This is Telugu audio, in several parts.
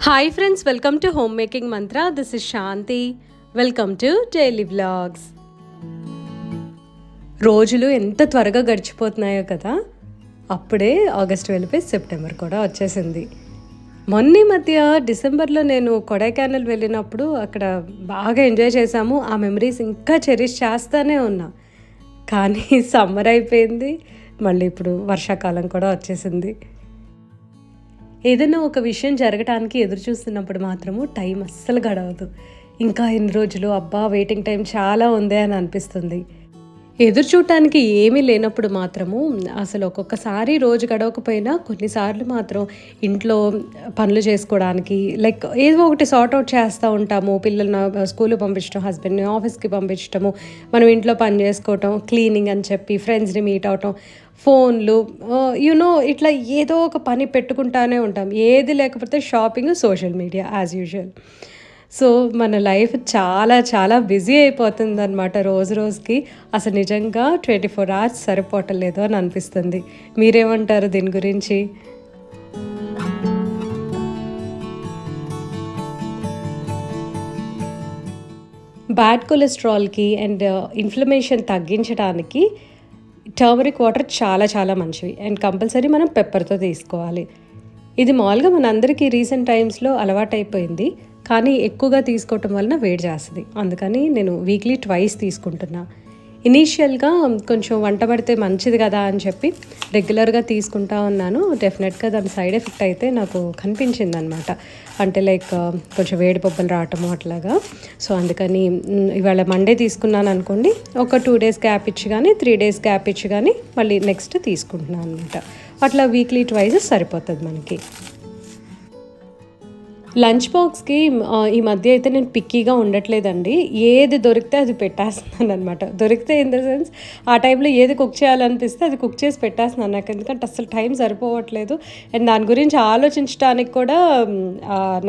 Hi friends, welcome to home making mantra. This is Shanti. Welcome to daily vlogs. రోజులు ఎంత త్వరగా గడిచిపోతున్నాయో కదా. అప్పుడే ఆగస్ట్ వెళ్ళిపోయి సెప్టెంబర్ కూడా వచ్చేసింది. మొన్న మధ్య డిసెంబర్లో నేను కొడైకెనాల్ వెళ్ళినప్పుడు అక్కడ బాగా ఎంజాయ్ చేశాము. ఆ మెమరీస్ ఇంకా చెరిష్ చేస్తూనే ఉన్నా. కానీ సమ్మర్ అయిపోయింది, మళ్ళీ ఇప్పుడు వర్షాకాలం కూడా వచ్చేసింది. ఏదైనా ఒక విషయం జరగటానికి ఎదురు చూస్తున్నప్పుడు మాత్రము టైం అస్సలు గడవదు. ఇంకా ఎన్ని రోజులు, అబ్బా వెయిటింగ్ టైం చాలా ఉంది అని అనిపిస్తుంది. ఎదురు చూడటానికి ఏమీ లేనప్పుడు మాత్రము అసలు ఒక్కొక్కసారి రోజు గడవకపోయినా కొన్నిసార్లు మాత్రం ఇంట్లో పనులు చేసుకోవడానికి లైక్ ఏదో ఒకటి సార్ట్ అవుట్ చేస్తూ ఉంటాము. పిల్లల్ని స్కూల్కి పంపించడం, హస్బెండ్ని ఆఫీస్కి పంపించడము, మనం ఇంట్లో పని చేసుకోవటం, క్లీనింగ్ అని చెప్పి ఫ్రెండ్స్ని మీట్ అవటం, ఫోన్లు, ఇట్లా ఏదో ఒక పని పెట్టుకుంటానే ఉంటాం. ఏది లేకపోతే shopping, social media as usual. So మన లైఫ్ చాలా చాలా బిజీ అయిపోతుంది అనమాట రోజు రోజుకి. అసలు నిజంగా 24 hours సరిపోవట్లేదు అని అనిపిస్తుంది. మీరేమంటారు దీని గురించి? బ్యాడ్ కొలెస్ట్రాల్కి అండ్ ఇన్ఫ్లమేషన్ తగ్గించడానికి టర్మరిక్ వాటర్ చాలా చాలా మంచివి. అండ్ కంపల్సరీ మనం పెప్పర్తో తీసుకోవాలి. ఇది మామూలుగా మనందరికీ రీసెంట్ టైమ్స్లో అలవాటైపోయింది, కానీ ఎక్కువగా తీసుకోవటం వలన వేడి చేస్తుంది. అందుకని నేను వీక్లీ 2 తీసుకుంటున్నా. ఇనీషియల్గా కొంచెం వంట పడితే మంచిది కదా అని చెప్పి రెగ్యులర్గా తీసుకుంటా ఉన్నాను. డెఫినెట్గా దాని సైడ్ ఎఫెక్ట్ అయితే నాకు కనిపించింది అనమాట. అంటే లైక్ కొంచెం వేడి బొబ్బలు రావటము అట్లాగా. సో అందుకని ఇవాళ మండే తీసుకున్నాను అనుకోండి, ఒక 2 days గ్యాప్ ఇచ్చి కానీ 3 days గ్యాప్ ఇచ్చి కానీ మళ్ళీ నెక్స్ట్ తీసుకుంటున్నాను అనమాట. అట్లా వీక్లీ 2 సరిపోతుంది మనకి. లంచ్ బాక్స్కి ఈ మధ్య అయితే నేను పిక్కీగా ఉండట్లేదండి. ఏది దొరికితే అది పెట్టేస్తున్నాను అనమాట. దొరికితే ఇన్ ద సెన్స్ ఆ టైంలో ఏది కుక్ చేయాలనిపిస్తే అది కుక్ చేసి పెట్టేస్తున్నాను. నాకు ఎందుకంటే అసలు టైం సరిపోవట్లేదు. అండ్ దాని గురించి ఆలోచించడానికి కూడా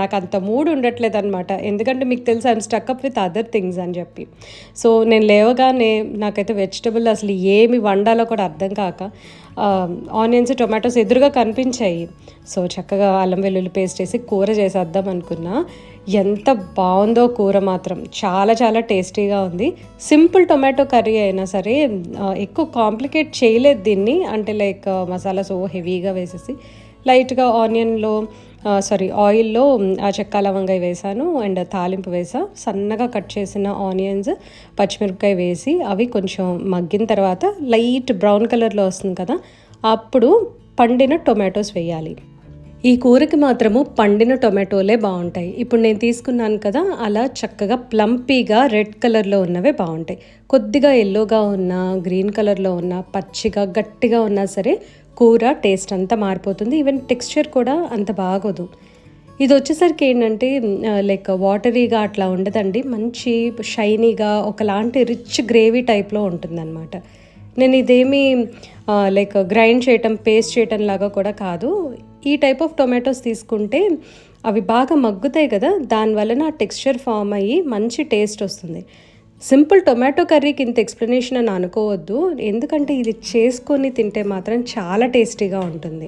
నాకు అంత మూడ్ ఉండట్లేదు అనమాట. ఎందుకంటే మీకు తెలుసు I'm stuck up with other things అని చెప్పి. సో నేను లేవగానే నాకైతే వెజిటబుల్ అసలు ఏమి వండాలో కూడా అర్థం కాక ఆనియన్స్, టొమాటోస్ ఎదురుగా కనిపించాయి. సో చక్కగా అల్లం వెల్లుల్లి పేస్ట్ వేసి కూర చేసేద్దాం అనుకున్నా. ఎంత బాగుందో కూర మాత్రం, చాలా చాలా టేస్టీగా ఉంది. సింపుల్ టొమాటో కర్రీ అయినా సరే ఎక్కువ కాంప్లికేట్ చేయలేదు దీన్ని. అంటే లైక్ మసాలా సో హెవీగా వేసేసి లైట్గా ఆయిల్లో ఆ చెక్క లవంగాయ వేసాను అండ్ తాలింపు వేసా. సన్నగా కట్ చేసిన ఆనియన్స్, పచ్చిమిరపకాయ వేసి అవి కొంచెం మగ్గిన తర్వాత లైట్ బ్రౌన్ కలర్లో వస్తుంది కదా, అప్పుడు పండిన టొమాటోస్ వేయాలి. ఈ కూరకి మాత్రము పండిన టొమాటోలే బాగుంటాయి. ఇప్పుడు నేను తీసుకున్నాను కదా, అలా చక్కగా ప్లంపీగా రెడ్ కలర్లో ఉన్నవే బాగుంటాయి. కొద్దిగా ఎల్లోగా ఉన్నా, గ్రీన్ కలర్లో ఉన్నా, పచ్చిగా గట్టిగా ఉన్నా సరే కూర టేస్ట్ అంతా మారిపోతుంది. ఈవెన్ టెక్స్చర్ కూడా అంత బాగోదు. ఇది వచ్చేసరికి ఏంటంటే లైక్ వాటరీగా అట్లా ఉండదండి, మంచి షైనీగా ఒకలాంటి రిచ్ గ్రేవీ టైప్లో ఉంటుందన్నమాట. నేను ఇదేమీ లైక్ గ్రైండ్ చేయటం, పేస్ట్ చేయటం లాగా కూడా కాదు. ఈ టైప్ ఆఫ్ టొమాటోస్ తీసుకుంటే అవి బాగా మగ్గుతాయి కదా, దానివలన ఆ టెక్స్చర్ ఫామ్ అయ్యి మంచి టేస్ట్ వస్తుంది. సింపుల్ టొమాటో కర్రీకి ఇంత ఎక్స్ప్లెనేషన్ అని అనుకోవద్దు, ఎందుకంటే ఇది చేసుకొని తింటే మాత్రం చాలా టేస్టీగా ఉంటుంది.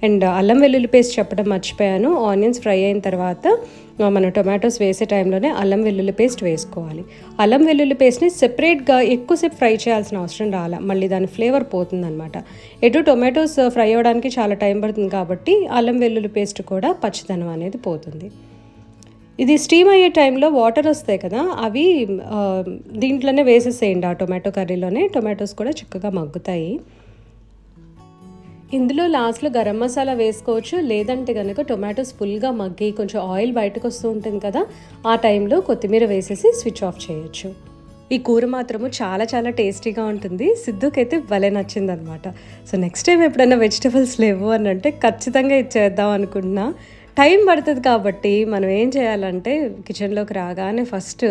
అండ్ అల్లం వెల్లుల్లి పేస్ట్ చెప్పడం మర్చిపోయాను. ఆనియన్స్ ఫ్రై అయిన తర్వాత మనం టొమాటోస్ వేసే టైంలోనే అల్లం వెల్లుల్లి పేస్ట్ వేసుకోవాలి. అల్లం వెల్లుల్లి పేస్ట్ని సెపరేట్గా ఎక్కువసేపు ఫ్రై చేయాల్సిన అవసరం రాలా, మళ్ళీ దాని ఫ్లేవర్ పోతుందన్నమాట. టొమాటోస్ ఫ్రై అవ్వడానికి చాలా టైం పడుతుంది కాబట్టి అల్లం వెల్లుల్లి పేస్ట్ కూడా పచ్చిదనం అనేది పోతుంది. ఇది స్టీమ్ అయ్యే టైంలో వాటర్ వస్తాయి కదా, అవి దీంట్లోనే వేసేసేయండి. ఆ టొమాటో కర్రీలోనే టొమాటోస్ కూడా చక్కగా మగ్గుతాయి. ఇందులో లాస్ట్లో గరం మసాలా వేసుకోవచ్చు, లేదంటే కనుక టొమాటోస్ ఫుల్గా మగ్గి కొంచెం ఆయిల్ బయటకు వస్తూ ఉంటుంది కదా, ఆ టైంలో కొత్తిమీర వేసేసి స్విచ్ ఆఫ్ చేయొచ్చు. ఈ కూర మాత్రము చాలా చాలా టేస్టీగా ఉంటుంది. సిద్ధుకైతే భలే నచ్చిందనమాట. సో నెక్స్ట్ టైం ఎప్పుడైనా వెజిటబుల్స్ లేవు అని అంటే ఖచ్చితంగా ఇచ్చేద్దాం అనుకుంటున్నా. టైం పడుతుంది కాబట్టి మనం ఏం చేయాలంటే కిచెన్లోకి రాగానే ఫస్ట్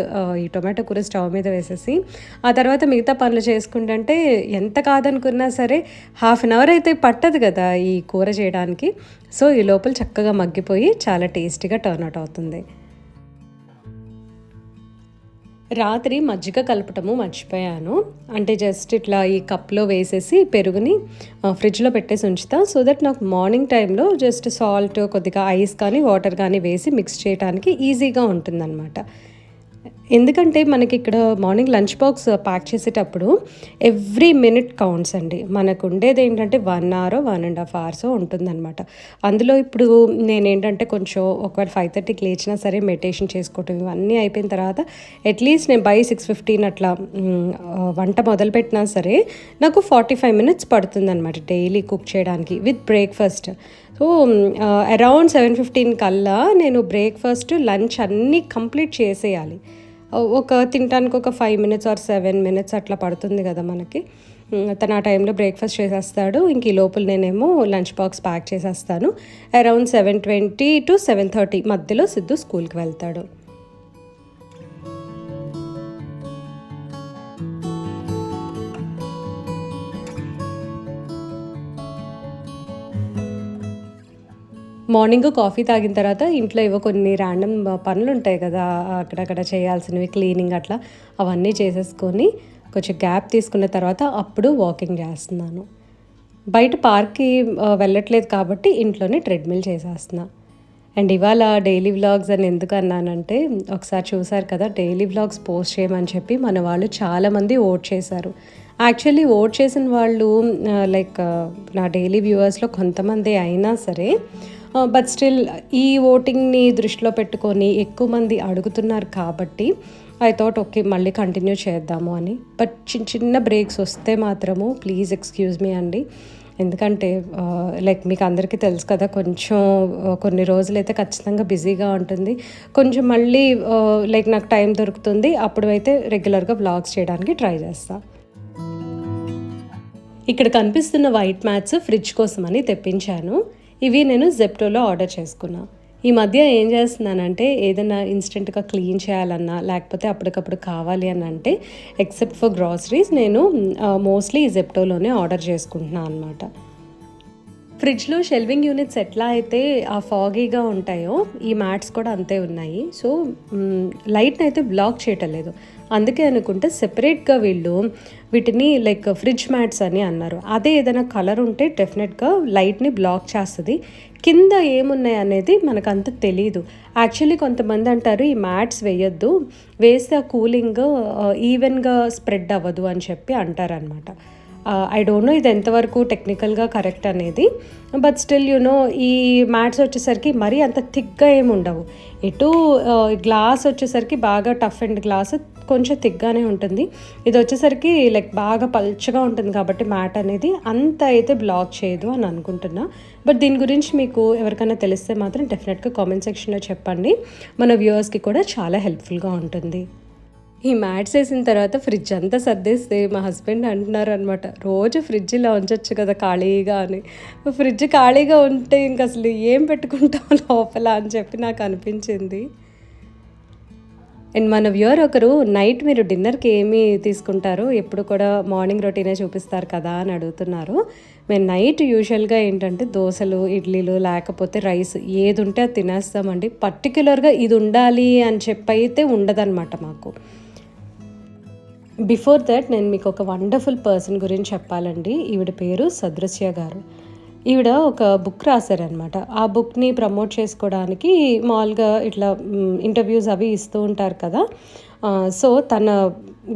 ఈ టొమాటో కూర స్టవ్ మీద వేసేసి ఆ తర్వాత మిగతా పనులు చేసుకుంటే ఎంత కాదనుకున్నా సరే 1/2 hour అయితే పట్టదు కదా ఈ కూర చేయడానికి. సో ఈ లోపల చక్కగా మగ్గిపోయి చాలా టేస్టీగా టర్న్ అవుట్ అవుతుంది. రాత్రి మజ్జిగ కలపటము మర్చిపోయాను. అంటే జస్ట్ ఇట్లా ఈ కప్‌లో వేసేసి పెరుగుని ఫ్రిడ్జ్‌లో పెట్టేసి ఉంచుతా. సో దట్ నాకు మార్నింగ్ టైంలో జస్ట్ సాల్ట్, కొద్దిగా ఐస్ కానీ, వాటర్ కానీ వేసి మిక్స్ చేయటానికి ఈజీగా ఉంటుందనమాట. ఎందుకంటే మనకిక్కడ మార్నింగ్ లంచ్ బాక్స్ ప్యాక్ చేసేటప్పుడు ఎవ్రీ మినిట్ కౌంట్స్ అండి. మనకుండేదేంటంటే 1 అవరో, 1½ అవర్సో ఉంటుందనమాట. అందులో ఇప్పుడు నేనేంటంటే కొంచెం ఒకవేళ 5:30కి లేచినా సరే మెడిటేషన్ చేసుకోవటం ఇవన్నీ అయిపోయిన తర్వాత అట్లీస్ట్ నేను బై 6:15 అట్లా వంట మొదలుపెట్టినా సరే నాకు 45 మినిట్స్ పడుతుందనమాట డైలీ కుక్ చేయడానికి విత్ బ్రేక్‌ఫాస్ట్. సో, అరౌండ్ 7:15 కల్లా నేను బ్రేక్‌ఫాస్ట్, లంచ్ అన్నీ కంప్లీట్ చేసేయాలి. తినటానికి ఒక 5 మినిట్స్ ఆర్ 7 మినిట్స్ అట్లా పడుతుంది కదా మనకి. తను ఆ టైంలో బ్రేక్‌ఫాస్ట్ చేసేస్తాడు. ఇంక ఈ లోపల నేనేమో లంచ్ బాక్స్ ప్యాక్ చేసేస్తాను. అరౌండ్ 7:20 టు 7:30 మధ్యలో సిద్ధు స్కూల్‌కి వెళ్తాడు. మార్నింగ్ కాఫీ తాగిన తర్వాత ఇంట్లో ఏవో కొన్ని ర్యాండమ్ పనులుంటాయి కదా! అక్కడక్కడ చేయాల్సినవి క్లీనింగ్ అట్లా అవన్నీ చేసేసుకొని కొంచెం గ్యాప్ తీసుకున్న తర్వాత అప్పుడు వాకింగ్ చేస్తున్నాను. బయట పార్క్‌కి వెళ్ళట్లేదు కాబట్టి ఇంట్లోనే ట్రెడ్‌మిల్ చేసేస్తున్నా. అండ్ ఇవాళ డైలీ వ్లాగ్స్ అని ఎందుకు అన్నానంటే ఒకసారి చూసారు కదా! డైలీ వ్లాగ్స్ పోస్ట్ చేయమని చెప్పి మన వాళ్ళు చాలామంది ఓట్ చేశారు. యాక్చువల్లీ ఓట్ చేసిన వాళ్ళు లైక్ నా డైలీ వ్యూవర్స్‌లో కొంతమందే అయినా సరే బట్ స్టిల్ ఈ ఓటింగ్‌ని దృష్టిలో పెట్టుకొని ఎక్కువ మంది అడుగుతున్నారు కాబట్టి ఐ థాట్ ఓకే మళ్ళీ కంటిన్యూ చేద్దాము అని. బట్ చిన్న బ్రేక్స్ వస్తే మాత్రము ప్లీజ్ ఎక్స్క్యూజ్ మీ అండి. ఎందుకంటే లైక్ మీకు అందరికీ తెలుసు కదా కొంచెం కొన్ని రోజులైతే ఖచ్చితంగా బిజీగా ఉంటుంది. కొంచెం మళ్ళీ లైక్ నాకు టైం దొరుకుతుంది అప్పుడు అయితే రెగ్యులర్గా వ్లాగ్స్ చేయడానికి ట్రై చేస్తా. ఇక్కడ కనిపిస్తున్న వైట్ మ్యాట్స్ ఫ్రిడ్జ్ కోసమని తెప్పించాను. ఇవి నేను జెప్టోలో ఆర్డర్ చేసుకున్నా. ఈ మధ్య ఏం చేస్తున్నానంటే ఏదైనా ఇన్స్టెంట్గా క్లీన్ చేయాలన్నా లేకపోతే అప్పటికప్పుడు కావాలి అని అంటే ఎక్సెప్ట్ ఫర్ గ్రాసరీస్ నేను మోస్ట్లీ జెప్టోలోనే ఆర్డర్ చేసుకుంటున్నాను అనమాట. ఫ్రిడ్జ్లో షెల్వింగ్ యూనిట్స్ ఎట్లా అయితే ఆ ఫాగీగా ఉంటాయో ఈ మ్యాట్స్ కూడా అంతే ఉన్నాయి. సో లైట్ని అయితే బ్లాక్ చేయటం లేదు. అందుకే అనుకుంటే సెపరేట్గా వీటిని లైక్ ఫ్రిడ్జ్ మ్యాట్స్ అని అన్నారు. అదే ఏదైనా కలర్ ఉంటే డెఫినెట్గా లైట్ని బ్లాక్ చేస్తుంది. కింద ఏమున్నాయి అనేది మనకు అంత తెలీదు. యాక్చువల్లీ కొంతమంది అంటారు ఈ మ్యాట్స్ వేయొద్దు, వేస్తే ఆ కూలింగ్ ఈవెన్గా స్ప్రెడ్ అవ్వదు అని చెప్పి అంటారనమాట. ఐ డోంట్ నో ఇది ఎంతవరకు టెక్నికల్గా కరెక్ట్ అనేది. బట్ స్టిల్ ఈ మ్యాట్స్ వచ్చేసరికి మరీ అంత థిక్గా ఏమి ఉండవు. గ్లాస్ వచ్చేసరికి బాగా టఫ్ అండ్ గ్లాస్ కొంచెం థిక్గానే ఉంటుంది. ఇది వచ్చేసరికి లైక్ బాగా పల్చగా ఉంటుంది కాబట్టి మ్యాట్ అనేది అంత అయితే బ్లాక్ చేయదు అని అనుకుంటున్నా. బట్ దీని గురించి మీకు ఎవరికైనా తెలిస్తే మాత్రం డెఫినెట్గా కామెంట్ సెక్షన్లో చెప్పండి. మన వ్యూవర్స్కి కూడా చాలా హెల్ప్ఫుల్గా ఉంటుంది. ఈ మ్యాట్స్ వేసిన తర్వాత ఫ్రిడ్జ్ అంతా సర్దేస్తే మా హస్బెండ్ అంటున్నారు అనమాట, రోజు ఫ్రిడ్జ్ ఇలా ఉంచొచ్చు కదా ఖాళీగా అని. ఫ్రిడ్జ్ ఖాళీగా ఉంటే ఇంక అసలు ఏం పెట్టుకుంటాం లోపల అని చెప్పి నాకు అనిపించింది. అండ్ మన వ్యూవర్ ఒకరు నైట్ మీరు డిన్నర్కి ఏమి తీసుకుంటారు, ఎప్పుడు కూడా మార్నింగ్ రొటీనే చూపిస్తారు కదా అని అడుగుతున్నారు. మేము నైట్ యూజువల్గా ఏంటంటే దోశలు, ఇడ్లీలు లేకపోతే రైస్ ఏది ఉంటే అది తినేస్తామండి. పర్టిక్యులర్గా ఇది ఉండాలి అని చెప్పి అయితే ఉండదన్నమాట మాకు. బిఫోర్ దట్ నేను మీకు ఒక వండర్ఫుల్ పర్సన్ గురించి చెప్పాలండి. ఈవిడ పేరు సదృశ్య గారు. ఈవిడ ఒక బుక్ రాశారనమాట. ఆ బుక్ని ప్రమోట్ చేసుకోవడానికి మామూలుగా ఇట్లా ఇంటర్వ్యూస్ అవి ఇస్తూ ఉంటారు కదా. సో తన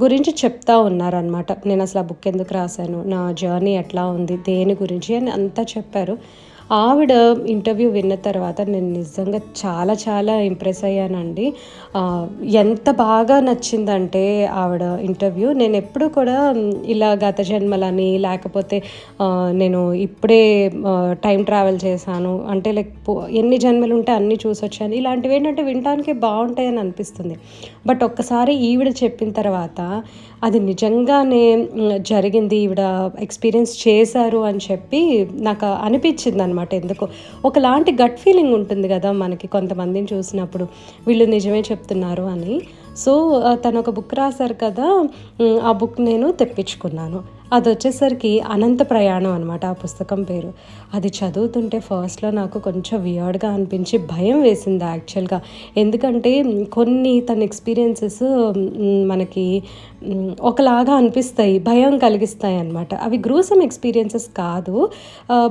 గురించి చెప్తా ఉన్నారనమాట. నేను అసలు ఆ బుక్ ఎందుకు రాశాను, నా జర్నీ ఎట్లా ఉంది, దేని గురించి అని అంతా చెప్పారు. ఆవిడ ఇంటర్వ్యూ విన్న తర్వాత నేను నిజంగా చాలా చాలా ఇంప్రెస్ అయ్యానండి. ఎంత బాగా నచ్చిందంటే ఆవిడ ఇంటర్వ్యూ. నేను ఎప్పుడు కూడా ఇలా గత జన్మలని లేకపోతే నేను ఇప్పుడే టైం ట్రావెల్ చేశాను అంటే లైక్ ఎన్ని జన్మలు ఉంటే అన్నీ చూసొచ్చాను ఇలాంటివి ఏంటంటే వినటానికి బాగుంటాయని అనిపిస్తుంది. బట్ ఒక్కసారి ఈవిడ చెప్పిన తర్వాత అది నిజంగానే జరిగింది, ఈవిడ ఎక్స్పీరియన్స్ చేశారు అని చెప్పి నాకు అనిపించింది అనమాట. ఎందుకో ఒకలాంటి గట్ ఫీలింగ్ ఉంటుంది కదా మనకి కొంతమందిని చూసినప్పుడు, వీళ్ళు నిజమే చెప్తున్నారు అని. సో తను ఒక బుక్ రాశారు కదా, ఆ బుక్ నేను తెప్పించుకున్నాను. అదొచ్చేసరికి 'అనంత ప్రయాణం' అనమాట ఆ పుస్తకం పేరు. అది చదువుతుంటే ఫస్ట్‌లో నాకు కొంచెం వియర్డ్‌గా అనిపించి భయం వేసింది యాక్చువల్‌గా. ఎందుకంటే కొన్ని తన ఎక్స్‌పీరియన్సెస్ మనకి ఒకలాగా అనిపిస్తాయి. భయం కలిగిస్తాయన్నమాట. అవి గ్రూసమ్ ఎక్స్‌పీరియన్సెస్ కాదు.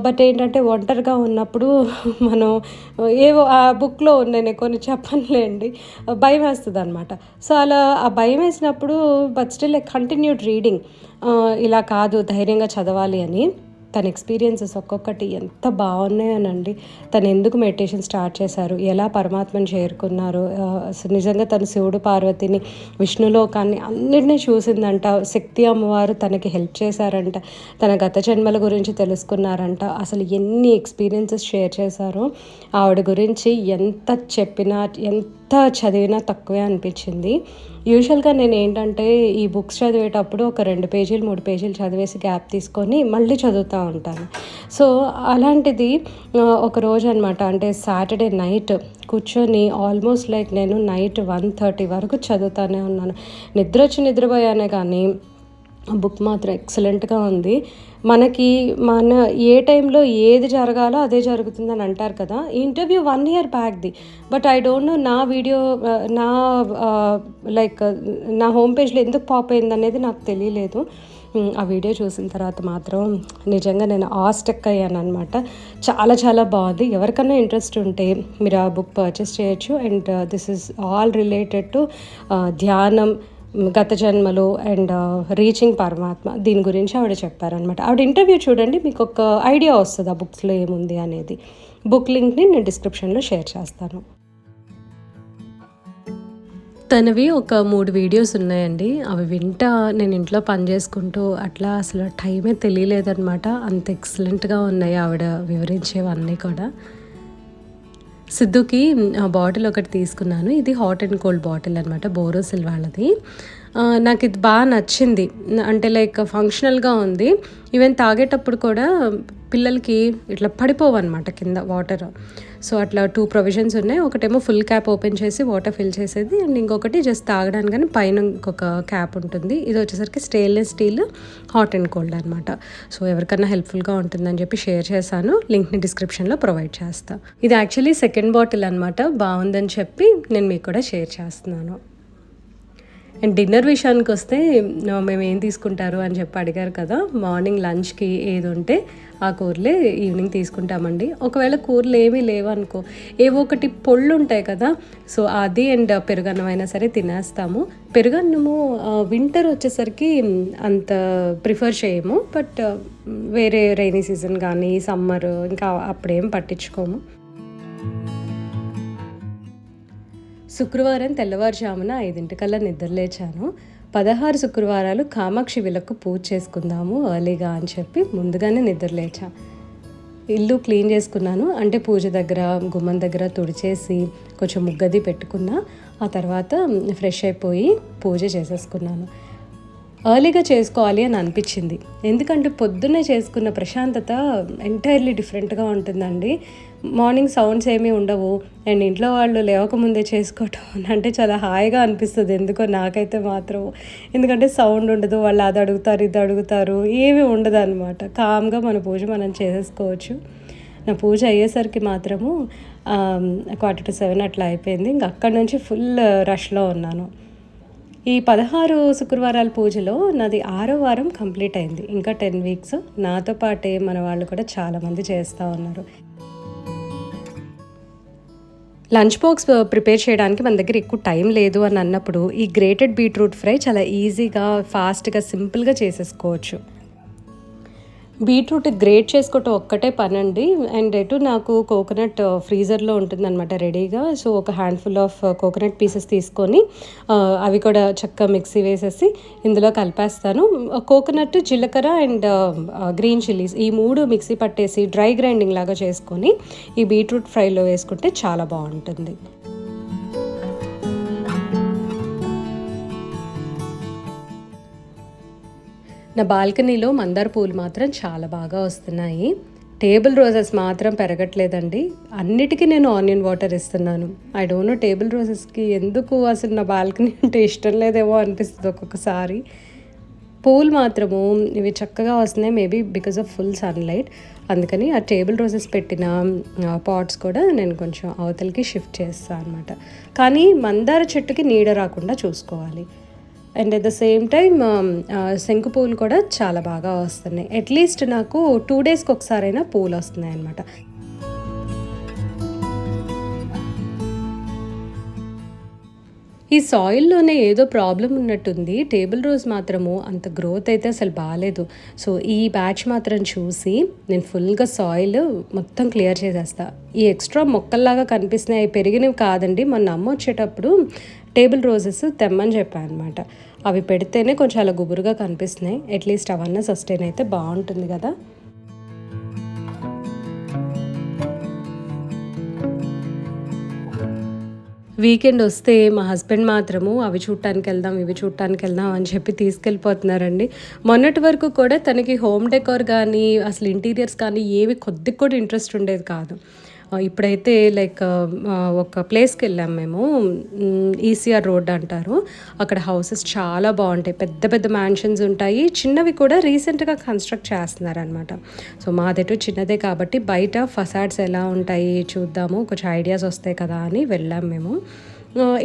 బట్ ఏంటంటే ఒంటరిగా ఉన్నప్పుడు మనం ఏవో ఆ బుక్‌లో నేను కొన్ని చెప్పనులేండి. భయమేస్తదనమాట. సో, అలా ఆ భయమేసినప్పుడు but still I continued reading. ఇలా కాదు ధైర్యంగా చదవాలి అని. తన ఎక్స్‌పీరియన్సెస్ ఒక్కొక్కటి ఎంత బావున్నాయోనండి. తను ఎందుకు మెడిటేషన్ స్టార్ట్ చేశారు, ఎలా పరమాత్మని చేరుకున్నారు, నిజంగా తను శివుడు, పార్వతిని, విష్ణులోకాన్ని అన్నిటిని చూసిందంట. శక్తి అమ్మవారు తనకి హెల్ప్ చేశారంట. తన గత జన్మల గురించి తెలుసుకున్నారంట. అసలు ఎన్ని ఎక్స్‌పీరియన్సెస్ షేర్ చేశారో ఆవిడ గురించి ఎంత చెప్పినా, ఎంత చదివినా తక్కువే అనిపించింది. యూజువల్‌గా నేనేంటంటే ఈ బుక్స్ చదివేటప్పుడు ఒక 2 పేజీలు, 3 పేజీలు చదివేసి గ్యాప్ తీసుకొని మళ్ళీ చదువుతూ ఉంటాను. సో, అలాంటిది ఒకరోజు అనమాట, అంటే సాటర్డే నైట్ కూర్చొని ఆల్మోస్ట్ లైక్ నేను నైట్ 1:30 వరకు చదువుతానే ఉన్నాను. నిద్రొచ్చి నిద్రపోయానే కానీ బుక్ మాత్రం ఎక్సలెంట్‌గా ఉంది. మన ఏ టైంలో ఏది జరగాలో అదే జరుగుతుందని అంటారు కదా! ఈ ఇంటర్వ్యూ 1 ఇయర్ బ్యాక్‌ది. బట్ ఐ డోంట్ నో నా వీడియో నా లైక్ నా హోమ్ పేజ్‌లో ఎందుకు పాప్ అయిందనేది నాకు తెలియలేదు. ఆ వీడియో చూసిన తర్వాత మాత్రం నిజంగా నేను ఆస్ట్రక్ అయ్యాననమాట. చాలా చాలా బాగుంది. ఎవరికన్నా ఇంట్రెస్ట్ ఉంటే మీరు ఆ బుక్ పర్చేస్ చేయొచ్చు. And this is all related to ధ్యానం, గత జన్మలు అండ్ రీచింగ్ పరమాత్మ, దీని గురించి ఆవిడ చెప్పారనమాట. ఆవిడ ఇంటర్వ్యూ చూడండి, మీకు ఒక ఐడియా వస్తుంది ఆ బుక్స్లో ఏముంది అనేది. బుక్ లింక్ని నేను డిస్క్రిప్షన్లో షేర్ చేస్తాను. తనవి ఒక 3 వీడియోస్ ఉన్నాయండి. అవి వింటా నేను ఇంట్లో పని చేసుకుంటూ అట్లా అసలు టైమే తెలియలేదనమాట. అంత ఎక్సలెంట్గా ఉన్నాయి ఆవిడ వివరించేవన్నీ కూడా. సిద్ధుకి బాటిల్ ఒకటి తీసుకున్నాను. ఇది హాట్ అండ్ కోల్డ్ బాటిల్ అనమాట, బోరోసిల్ వాళ్ళది. నాకు ఇది బాగా నచ్చింది. అంటే లైక్ ఫంక్షనల్గా ఉంది. ఈవెన్ తాగేటప్పుడు కూడా పిల్లలకి ఇట్లా పడిపోవన్నమాట కింద వాటర్. సో అట్లా 2 ప్రొవిజన్స్ ఉన్నాయి. ఒకటేమో ఫుల్ క్యాప్ ఓపెన్ చేసి వాటర్ ఫిల్ చేసేది, అండ్ ఇంకొకటి జస్ట్ తాగడానికి కానీ పైన ఇంకొక క్యాప్ ఉంటుంది. ఇది వచ్చేసరికి stainless steel hot and cold అనమాట. సో ఎవరికన్నా హెల్ప్ఫుల్గా ఉంటుందని చెప్పి షేర్ చేశాను. లింక్ని డిస్క్రిప్షన్లో ప్రొవైడ్ చేస్తాను. ఇది యాక్చువల్లీ సెకండ్ బాటిల్ అనమాట. బాగుందని చెప్పి నేను మీకు కూడా షేర్ చేస్తున్నాను. అండ్ డిన్నర్ విషయానికి వస్తే మేము ఏం తీసుకుంటారు అని చెప్పి అడిగారు కదా. మార్నింగ్ లంచ్కి ఏది ఉంటే ఆ కూరలే ఈవినింగ్ తీసుకుంటామండి. ఒకవేళ కూరలు ఏమీ లేవనుకో, ఏవో ఒకటి పొళ్ళు ఉంటాయి కదా, సో అది అండ్ పెరుగన్నం అయినా సరే తినేస్తాము. పెరుగన్నము వింటర్ వచ్చేసరికి అంత ప్రిఫర్ చేయము. బట్ వేరే రైనీ సీజన్ కానీ సమ్మర్ ఇంకా అప్పుడేం పట్టించుకోము. శుక్రవారం తెల్లవారుజామున 5 నిద్రలేచాను. 16 శుక్రవారాలు కామాక్షి విలకు పూజ చేసుకుందాము ఎర్లీగా అని చెప్పి ముందుగానే నిద్రలేచా. ఇల్లు క్లీన్ చేసుకున్నాను. అంటే పూజ దగ్గర, గుమ్మం దగ్గర తుడిచేసి కొంచెం ముగ్గది పెట్టుకున్నా. ఆ తర్వాత ఫ్రెష్ అయిపోయి పూజ చేసేసుకున్నాను. ఎర్లీగా చేసుకోవాలి అని అనిపించింది. ఎందుకంటే పొద్దున్నే చేసుకున్న ప్రశాంతత ఎంటైర్లీ డిఫరెంట్గా ఉంటుందండి. మార్నింగ్ సౌండ్స్ ఏమీ ఉండవు. అండ్ ఇంట్లో వాళ్ళు లేవకముందే చేసుకోవటం అంటే చాలా హాయిగా అనిపిస్తుంది ఎందుకో నాకైతే మాత్రం. ఎందుకంటే సౌండ్ ఉండదు, వాళ్ళు అది అడుగుతారు ఇది అడుగుతారు, ఏమీ ఉండదు అనమాట. కామ్గా మన పూజ మనం చేసేసుకోవచ్చు. నా పూజ అయ్యేసరికి మాత్రము 6:45 అట్లా అయిపోయింది. ఇంక అక్కడి నుంచి ఫుల్ రష్లో ఉన్నాను. ఈ 16 శుక్రవారాల పూజలో నాది 6వ వారం కంప్లీట్ అయింది. ఇంకా 10 వీక్స్. నాతో పాటే మన వాళ్ళు కూడా చాలామంది చేస్తూ ఉన్నారు. లంచ్ బాక్స్ ప్రిపేర్ చేయడానికి మన దగ్గర ఎక్కువ టైం లేదు అని అన్నప్పుడు ఈ గ్రేటెడ్ బీట్రూట్ ఫ్రై చాలా ఈజీగా, ఫాస్ట్గా, సింపుల్గా చేసేసుకోవచ్చు. బీట్రూట్ గ్రేట్ చేసుకోవటం ఒక్కటే పనండి. అండ్ ఎటు నాకు కోకోనట్ ఫ్రీజర్లో ఉంటుందన్నమాట రెడీగా. సో ఒక హ్యాండ్ఫుల్ ఆఫ్ కోకోనట్ పీసెస్ తీసుకొని అవి కూడా చక్కగా మిక్సీ వేసేసి ఇందులో కలిపేస్తాను. కోకోనట్, జీలకర్ర అండ్ గ్రీన్ చిల్లీస్ ఈ 3 మిక్సీ పట్టేసి డ్రై గ్రైండింగ్ లాగా చేసుకొని ఈ బీట్రూట్ ఫ్రైలో వేసుకుంటే చాలా బాగుంటుంది. నా బాల్కనీలో మందార పూలు మాత్రం చాలా బాగా వస్తున్నాయి. టేబుల్ రోజెస్ మాత్రం పెరగట్లేదండి. అన్నిటికీ నేను ఆనియన్ వాటర్ ఇస్తున్నాను. ఐ డోంట్ నో టేబుల్ రోజెస్కి ఎందుకు అసలు నా బాల్కనీ అంటే ఇష్టం లేదేమో అనిపిస్తుంది ఒక్కొక్కసారి. పూలు మాత్రము ఇవి చక్కగా వస్తున్నాయి, maybe because of full sunlight. అందుకని ఆ టేబుల్ రోజెస్ పెట్టిన పాట్స్ కూడా నేను కొంచెం అవతలకి షిఫ్ట్ చేస్తాను అనమాట. కానీ మందార చెట్టుకి నీడ రాకుండా చూసుకోవాలి. And at the same time శంకు పూలు కూడా చాలా బాగా వస్తున్నాయి. అట్లీస్ట్ నాకు 2 డేస్కి ఒకసారైనా పూలు వస్తున్నాయి అనమాట. ఈ సాయిల్‌లోనే ఏదో ప్రాబ్లమ్ ఉన్నట్టుంది. టేబుల్ రోజ్ మాత్రము అంత గ్రోత్ అయితే అసలు బాలేదు. సో, ఈ బ్యాచ్ మాత్రం చూసి నేను ఫుల్‌గా సాయిల్ మొత్తం క్లియర్ చేసేస్తా. ఈ ఎక్స్‌ట్రా మొక్కల్లాగా కనిపిస్తున్నాయి, అవి పెరిగినవి కాదండి. మొన్న అమ్మ వచ్చేటప్పుడు టేబుల్ రోజెస్ తెమ్మని చెప్పా అనమాట. అవి పెడితేనే కొంచెం అలా గుబురుగా కనిపిస్తున్నాయి. అట్లీస్ట్ అవన్నా సస్టైన్ అయితే బావుంటుంది కదా! వీకెండ్ వస్తే మా హస్బెండ్ మాత్రము అవి చూడటానికి వెళ్దాం, ఇవి చూడటానికి వెళ్దాం అని చెప్పి తీసుకెళ్ళిపోతున్నారండి. మొన్నటి వరకు కూడా తనకి హోమ్ డెకోర్ కానీ, అసలు ఇంటీరియర్స్ కానీ ఏవి కొద్దిగా కూడా ఇంట్రెస్ట్ ఉండేది కాదు. ఇప్పుడైతే లైక్ ఒక ప్లేస్కి వెళ్ళాం మేము, ఈసీఆర్ రోడ్ అంటారు. అక్కడ హౌసెస్ చాలా బాగుంటాయి, పెద్ద పెద్ద మ్యాన్షన్స్ ఉంటాయి, చిన్నవి కూడా రీసెంట్గా కన్స్ట్రక్ట్ చేస్తున్నారనమాట. సో మాదెటు చిన్నదే కాబట్టి బయట ఫసాడ్స్ ఎలా ఉంటాయి చూద్దాము, కొంచెం ఐడియాస్ వస్తాయి కదా అని వెళ్ళాం మేము.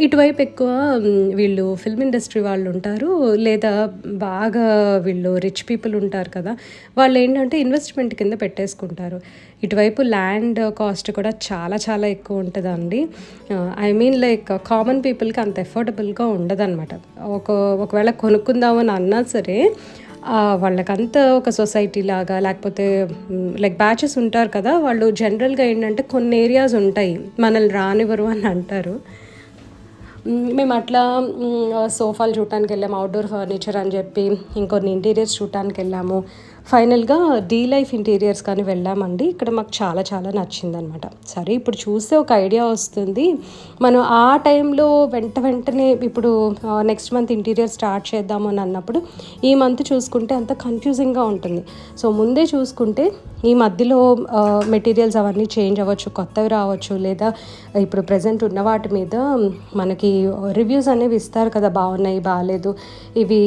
ఇటువైపు ఎక్కువ వీళ్ళు ఫిల్మ్ ఇండస్ట్రీ వాళ్ళు ఉంటారు, లేదా బాగా వీళ్ళు రిచ్ పీపుల్ ఉంటారు కదా, వాళ్ళు ఏంటంటే ఇన్వెస్ట్మెంట్ కింద పెట్టేసుకుంటారు. ఇటువైపు ల్యాండ్ కాస్ట్ కూడా చాలా చాలా ఎక్కువ ఉంటుందండి. ఐ మీన్ లైక్ కామన్ పీపుల్కి అంత ఎఫోర్డబుల్గా ఉండదన్నమాట. ఒకవేళ కొనుక్కుందామని అన్నా సరే వాళ్ళకంతా ఒక సొసైటీ లాగా, లేకపోతే లైక్ బ్యాచెస్ ఉంటారు కదా, వాళ్ళు జనరల్గా ఏంటంటే కొన్ని ఏరియాస్ ఉంటాయి మనల్ని రానివ్వరు అని అంటారు. మేము అట్లా సోఫాలు చూడటానికి వెళ్ళాము, అవుట్డోర్ ఫర్నిచర్ అని చెప్పి ఇంకొన్ని ఇంటీరియర్స్ చూడటానికి వెళ్ళాము. ఫైనల్గా డీ లైఫ్ ఇంటీరియర్స్ కానీ వెళ్ళామండి. ఇక్కడ మాకు చాలా చాలా నచ్చిందనమాట. సరే ఇప్పుడు చూస్తే ఒక ఐడియా వస్తుంది, మనం ఆ టైంలో వెంటనే ఇప్పుడు నెక్స్ట్ మంత్ ఇంటీరియర్ స్టార్ట్ చేద్దాము అని అన్నప్పుడు ఈ మంత్ చూసుకుంటే అంత కన్ఫ్యూజింగ్గా ఉంటుంది. సో ముందే చూసుకుంటే ఈ మధ్యలో మెటీరియల్స్ అవన్నీ చేంజ్ అవ్వచ్చు, కొత్తవి రావచ్చు, లేదా ఇప్పుడు ప్రజెంట్ ఉన్న వాటి మీద మనకి రివ్యూస్ అనేవి ఇస్తారు కదా, బాగున్నాయి, బాగాలేదు, ఇవి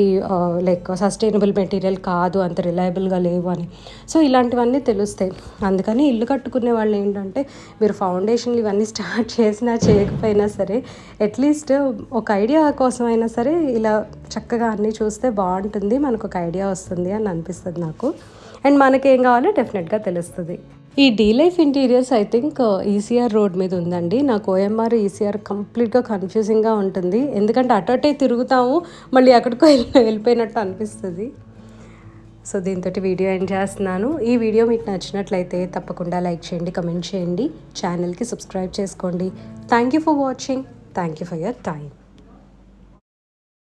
లైక్ సస్టైనబుల్ మెటీరియల్ కాదు, అంత రిలయబుల్గా లేవు అని. సో ఇలాంటివన్నీ తెలుస్తాయి. అందుకని ఇల్లు కట్టుకునే వాళ్ళు ఏంటంటే మీరు ఫౌండేషన్లు ఇవన్నీ స్టార్ట్ చేసినా చేయకపోయినా సరే అట్లీస్ట్ ఒక ఐడియా కోసమైనా సరే ఇలా చక్కగా అన్నీ చూస్తే బాగుంటుంది, మనకు ఒక ఐడియా వస్తుంది అని అనిపిస్తుంది నాకు. అండ్ మనకేం కావాలో డెఫినెట్గా తెలుస్తుంది. ఈ D life interiors I think ECR road మీద ఉందండి. నాకు ఓఎంఆర్ ఈసీఆర్ కంప్లీట్గా కన్ఫ్యూజింగ్గా ఉంటుంది, ఎందుకంటే అటే తిరుగుతాము, మళ్ళీ ఎక్కడికో వెళ్ళిపోయినట్టు అనిపిస్తుంది. సో దీంతో వీడియో ఎండ్ చేస్తున్నాను. ఈ వీడియో మీకు నచ్చినట్లయితే తప్పకుండా లైక్ చేయండి, కమెంట్ చేయండి, ఛానల్కి సబ్స్క్రైబ్ చేసుకోండి. Thank you for watching. Thank you for your time.